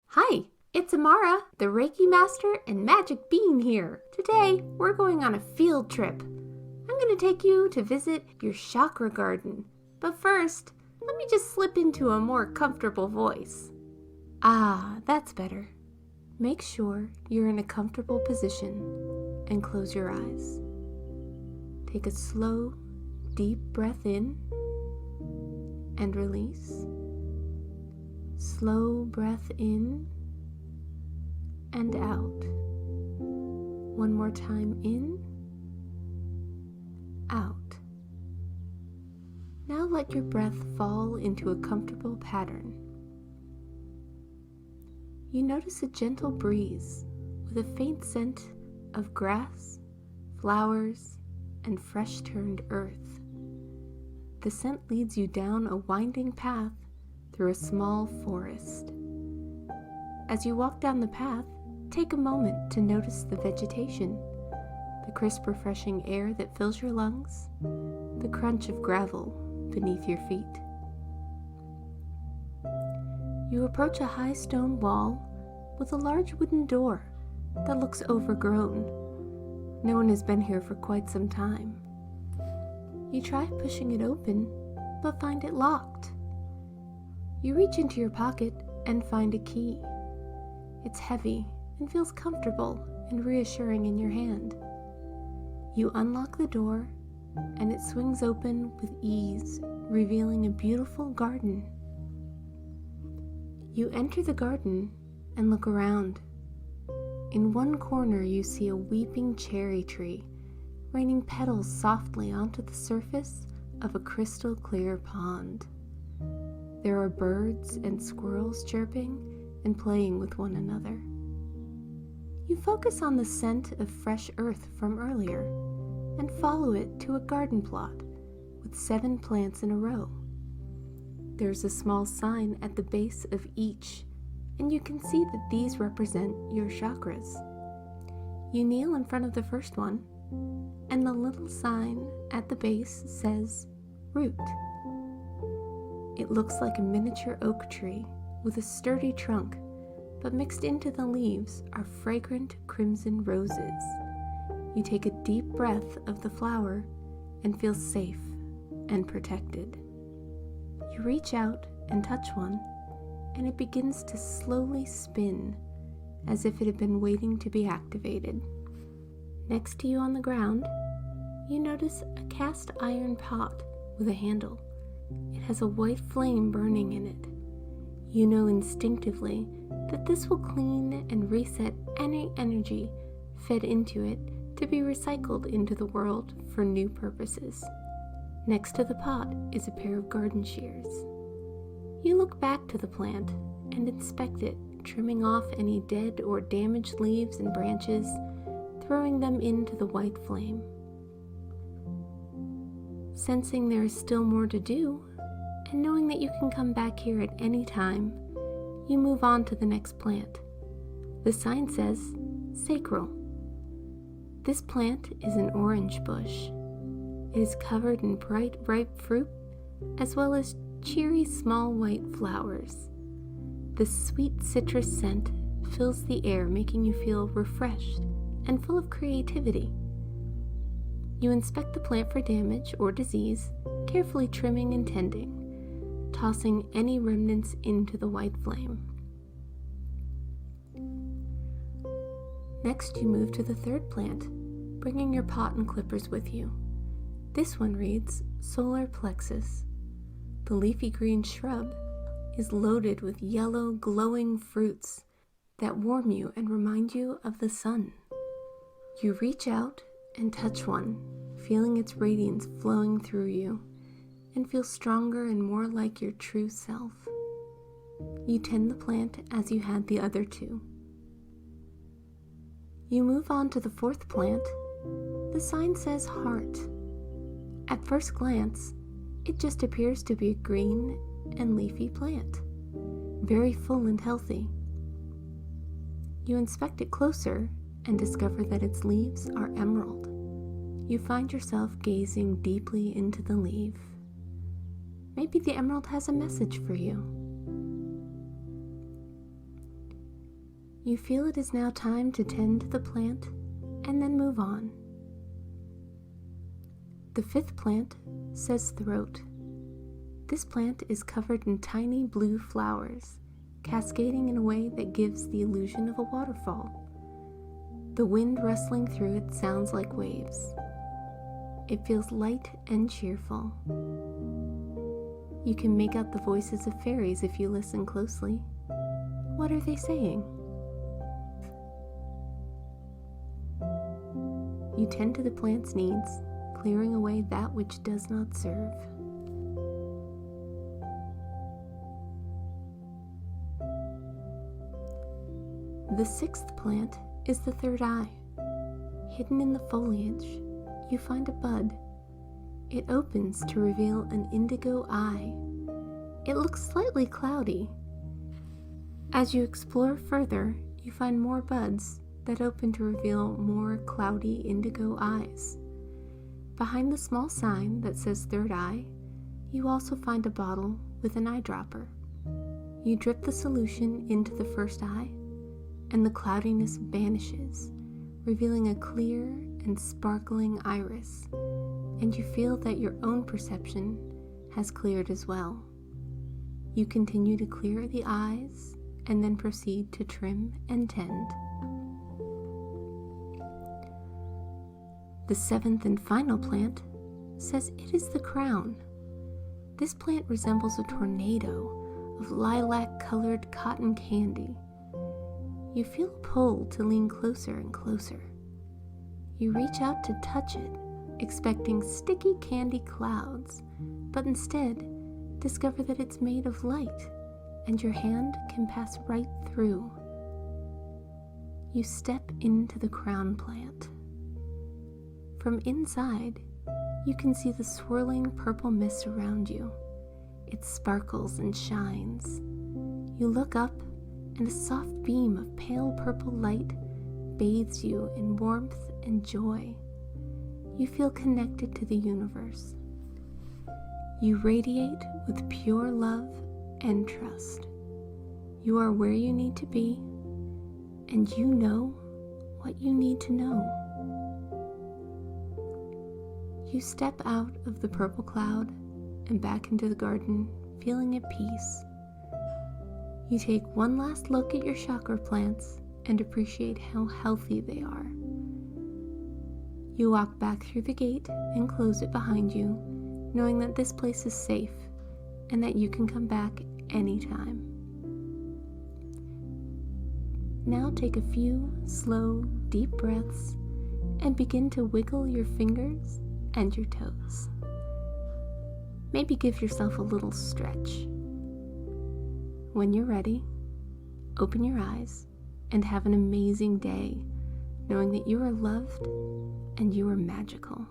Hi, it's Amara, the Reiki Master and Magic Bean here. Today, we're going on a field trip. I'm going to take you to visit your chakra garden. But first, let me just slip into a more comfortable voice. Ah, that's better. Make sure you're in a comfortable position and close your eyes. Take a slow, deep breath in and release. Slow breath in and out. One more time in, out. Now let your breath fall into a comfortable pattern. You notice a gentle breeze with a faint scent of grass, flowers, and fresh turned earth. The scent leads you down a winding path through a small forest. As you walk down the path, take a moment to notice the vegetation, the crisp, refreshing air that fills your lungs, the crunch of gravel beneath your feet. You approach a high stone wall with a large wooden door that looks overgrown. No one has been here for quite some time. You try pushing it open, but find it locked. You reach into your pocket and find a key. It's heavy and feels comfortable and reassuring in your hand. You unlock the door, and it swings open with ease, revealing a beautiful garden. You enter the garden and look around. In one corner you see a weeping cherry tree, raining petals softly onto the surface of a crystal clear pond. There are birds and squirrels chirping and playing with one another. You focus on the scent of fresh earth from earlier and follow it to a garden plot with 7 plants in a row. There's a small sign at the base of each, and you can see that these represent your chakras. You kneel in front of the first one, and the little sign at the base says, Root. It looks like a miniature oak tree with a sturdy trunk, but mixed into the leaves are fragrant crimson roses. You take a deep breath of the flower and feel safe and protected. You reach out and touch one, and it begins to slowly spin as if it had been waiting to be activated. Next to you on the ground, you notice a cast iron pot with a handle. It has a white flame burning in it. You know instinctively that this will clean and reset any energy fed into it to be recycled into the world for new purposes. Next to the pot is a pair of garden shears. You look back to the plant and inspect it, trimming off any dead or damaged leaves and branches, throwing them into the white flame. Sensing there is still more to do, and knowing that you can come back here at any time, you move on to the next plant. The sign says, Sacral. This plant is an orange bush. It is covered in bright, ripe fruit, as well as cheery small white flowers. The sweet citrus scent fills the air, making you feel refreshed and full of creativity. You inspect the plant for damage or disease, carefully trimming and tending, tossing any remnants into the white flame. Next, you move to the third plant, bringing your pot and clippers with you. This one reads Solar Plexus. The leafy green shrub is loaded with yellow, glowing fruits that warm you and remind you of the sun. You reach out and touch one, feeling its radiance flowing through you, and feel stronger and more like your true self. You tend the plant as you had the other 2. You move on to the fourth plant. The sign says Heart. At first glance, it just appears to be a green and leafy plant, very full and healthy. You inspect it closer and discover that its leaves are emerald. You find yourself gazing deeply into the leaf. maybe the emerald has a message for you. You feel it is now time to tend to the plant and then move on. The fifth plant says throat. This plant is covered in tiny blue flowers, cascading in a way that gives the illusion of a waterfall. The wind rustling through it sounds like waves. It feels light and cheerful. You can make out the voices of fairies if you listen closely. What are they saying? You tend to the plant's needs, clearing away that which does not serve. The sixth plant is the third eye. Hidden in the foliage, you find a bud. It opens to reveal an indigo eye. It looks slightly cloudy. As you explore further, you find more buds that open to reveal more cloudy indigo eyes. Behind the small sign that says third eye, you also find a bottle with an eyedropper. You drip the solution into the first eye, and the cloudiness vanishes, revealing a clear and sparkling iris, and you feel that your own perception has cleared as well. You continue to clear the eyes and then proceed to trim and tend. The seventh and final plant says it is the crown. This plant resembles a tornado of lilac-colored cotton candy. You feel a pull to lean closer and closer. You reach out to touch it, expecting sticky candy clouds, but instead discover that it's made of light, and your hand can pass right through. You step into the crown plant. From inside, you can see the swirling purple mist around you. It sparkles and shines. You look up, and a soft beam of pale purple light bathes you in warmth and joy. You feel connected to the universe. You radiate with pure love and trust. You are where you need to be, and you know what you need to know. You step out of the purple cloud and back into the garden, feeling at peace. You take one last look at your chakra plants and appreciate how healthy they are. You walk back through the gate and close it behind you, knowing that this place is safe and that you can come back anytime. Now take a few slow, deep breaths and begin to wiggle your fingers and your toes. Maybe give yourself a little stretch. When you're ready, open your eyes and have an amazing day, knowing that you are loved and you are magical.